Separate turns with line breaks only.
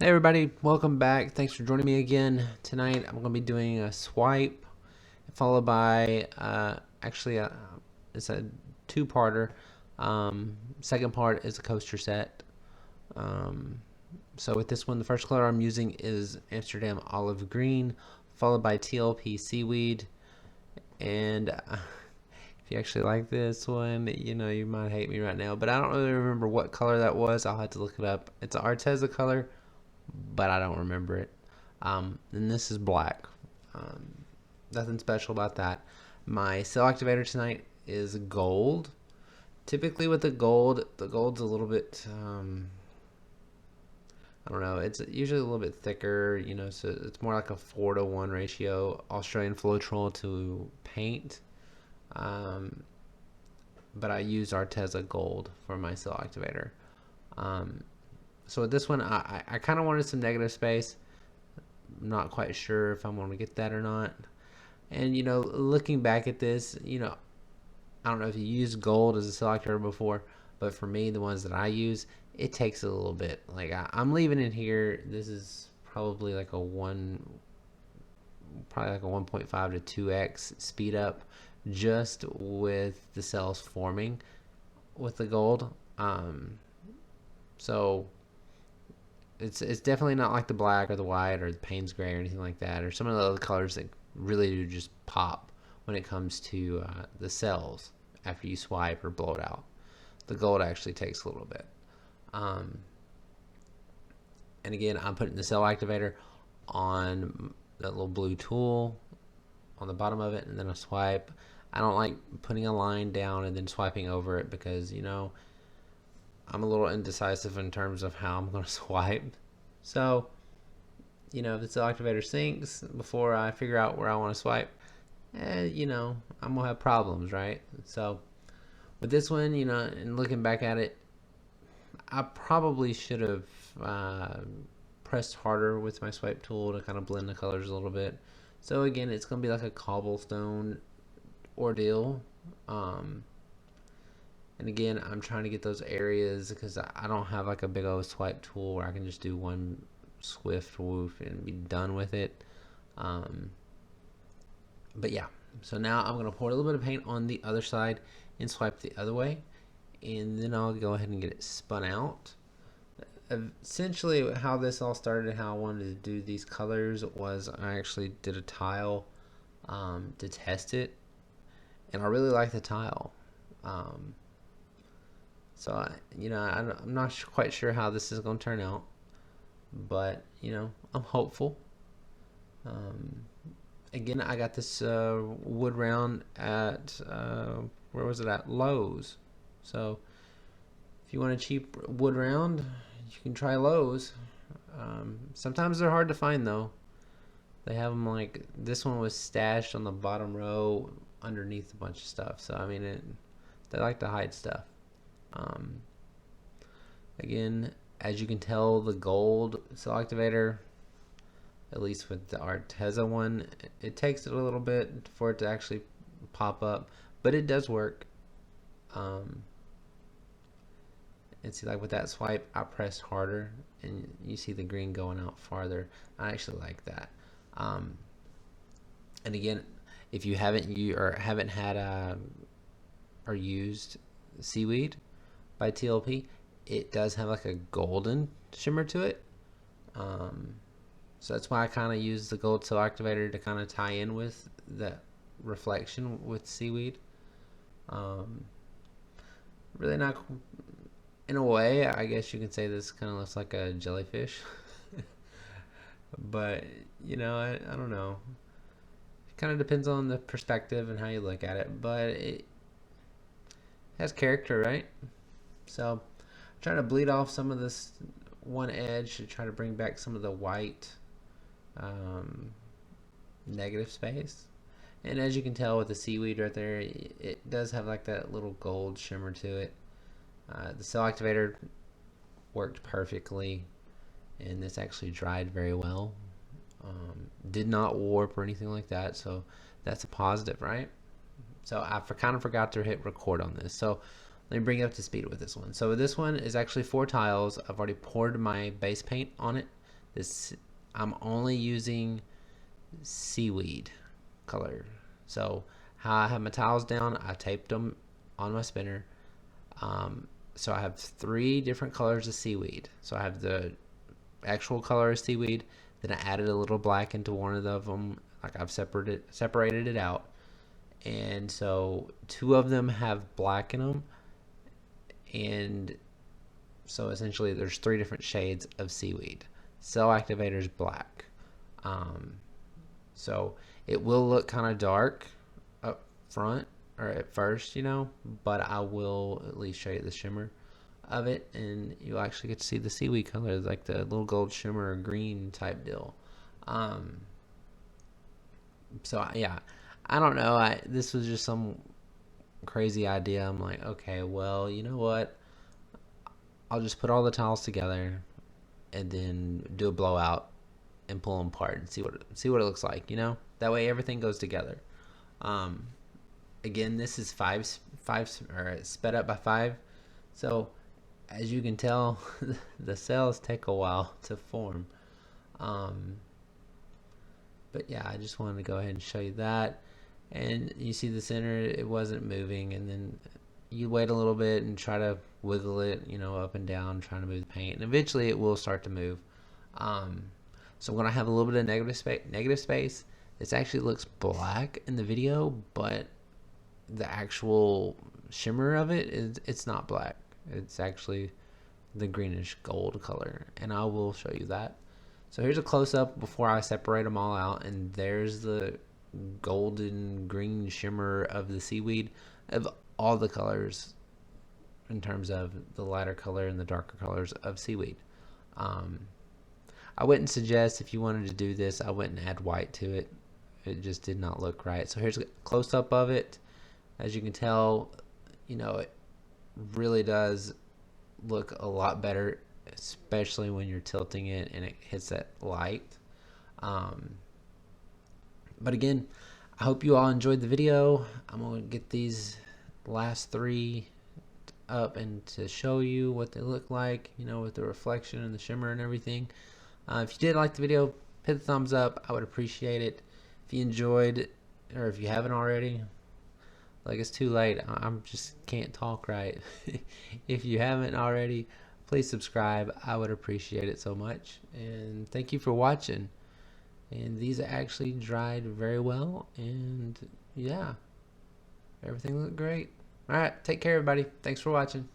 Hey everybody, welcome back. Thanks for joining me again. Tonight I'm going to be doing a swipe followed by it's a two-parter. Second part is a coaster set. Um, so with this one, the first color I'm using is Amsterdam Olive Green, followed by TLP Seaweed. And if you actually like this one, you might hate me right now, but I don't really remember what color that was. I'll have to look it up. It's an Arteza color, but I don't remember it. And this is black. Um, Nothing special about that. My cell activator tonight is gold. Typically with the gold's a little bit, I don't know, it's usually a little bit thicker, so it's more like a 4-to-1 ratio, Australian Floetrol to paint. Um, but I use Arteza Gold for my cell activator. Um, so with this one, I kind of wanted some negative space. I'm not quite sure if I'm going to get that or not. And looking back at this, I don't know if you used gold as a selector before, but for me, the ones that I use, it takes a little bit. Like I'm leaving it here. This is probably like a 1.5 to 2x speed up just with the cells forming with the gold. So it's definitely not like the black or the white or the Payne's gray or anything like that, or some of the other colors that really do just pop when it comes to the cells after you swipe or blow it out. The gold actually takes a little bit. Um, and again, I'm putting the cell activator on that little blue tool on the bottom of it, and then I swipe. I don't like putting a line down and then swiping over it because I'm a little indecisive in terms of how I'm going to swipe. So if the cell activator sinks before I figure out where I want to swipe, I'm gonna have problems, right? So with this one, and looking back at it, I probably should have pressed harder with my swipe tool to kind of blend the colors a little bit. So again, it's gonna be like a cobblestone ordeal. Um, and again, I'm trying to get those areas because I don't have like a big old swipe tool where I can just do one swift woof and be done with it. Um, but yeah, so now I'm going to pour a little bit of paint on the other side and swipe the other way. And then I'll go ahead and get it spun out. Essentially, how this all started and how I wanted to do these colors was I actually did a tile to test it. And I really like the tile. Um, I'm not quite sure how this is going to turn out. But, I'm hopeful. Um, Again, I got this wood round at where was it at? Lowe's. So if you want a cheap wood round, you can try Lowe's. Sometimes they're hard to find though. They have them like this one was stashed on the bottom row underneath a bunch of stuff. So I mean, they like to hide stuff. Um, Again, as you can tell, the gold cell activator, at least with the Arteza one, it takes it a little bit for it to actually pop up, but it does work. Um, and see, like with that swipe, I pressed harder, and you see the green going out farther. I actually like that. Um, and again, if you haven't had or used Seaweed by TLP, it does have like a golden shimmer to it. Um, So that's why I kind of use the gold cell activator to kind of tie in with that reflection with seaweed. Um, Really not, in a way, I guess you can say this kind of looks like a jellyfish. But, I don't know. It kind of depends on the perspective and how you look at it. But it has character, right? So I'm trying to bleed off some of this one edge to try to bring back some of the white um, negative space. And as you can tell with the seaweed right there, it does have like that little gold shimmer to it. The cell activator worked perfectly, and this actually dried very well. Did not warp or anything like that, so that's a positive, right? So I kind of forgot to hit record on this. So let me bring you up to speed with this one. So this one is actually 4 tiles. I've already poured my base paint on it. This I'm only using seaweed color. So how I have my tiles down, I taped them on my spinner. So I have 3 different colors of seaweed. So I have the actual color of seaweed. Then I added a little black into one of them. Like I've separated it out. And so 2 of them have black in them. And so essentially there's 3 different shades of seaweed. Cell activator is black. Um, so it will look kind of dark up front or at first, but I will at least show you the shimmer of it, and you'll actually get to see the seaweed color, like the little gold shimmer or green type deal. Um, so yeah, I don't know. This was just some crazy idea. I'm like, okay, well, you know what? I'll just put all the tiles together and then do a blowout and pull them apart and see what it looks like. That way everything goes together. Um, Again, this is five or sped up by 5. So as you can tell, the cells take a while to form. Um, but yeah, I just wanted to go ahead and show you that. And you see the center, it wasn't moving, and then you wait a little bit and try to wiggle it, up and down, trying to move the paint, and eventually it will start to move. Um, so when I have a little bit of negative space, this actually looks black in the video, but the actual shimmer of it's not black. It's actually the greenish gold color, and I will show you that. So here's a close-up before I separate them all out, and there's the golden green shimmer of the seaweed of all the colors in terms of the lighter color and the darker colors of seaweed. um, I wouldn't suggest, if you wanted to do this, I wouldn't add white to it. It just did not look right. So here's a close-up of it. As you can tell, it really does look a lot better, especially when you're tilting it and it hits that light. But again, I hope you all enjoyed the video. I'm going to get these last 3 up and to show you what they look like, with the reflection and the shimmer and everything. If you did like the video, hit the thumbs up. I would appreciate it. If you enjoyed, or if you haven't already, like, it's too late. I'm just can't talk right. If you haven't already, please subscribe. I would appreciate it so much. And thank you for watching. And these actually dried very well. And yeah, everything looked great. All right, take care, everybody. Thanks for watching.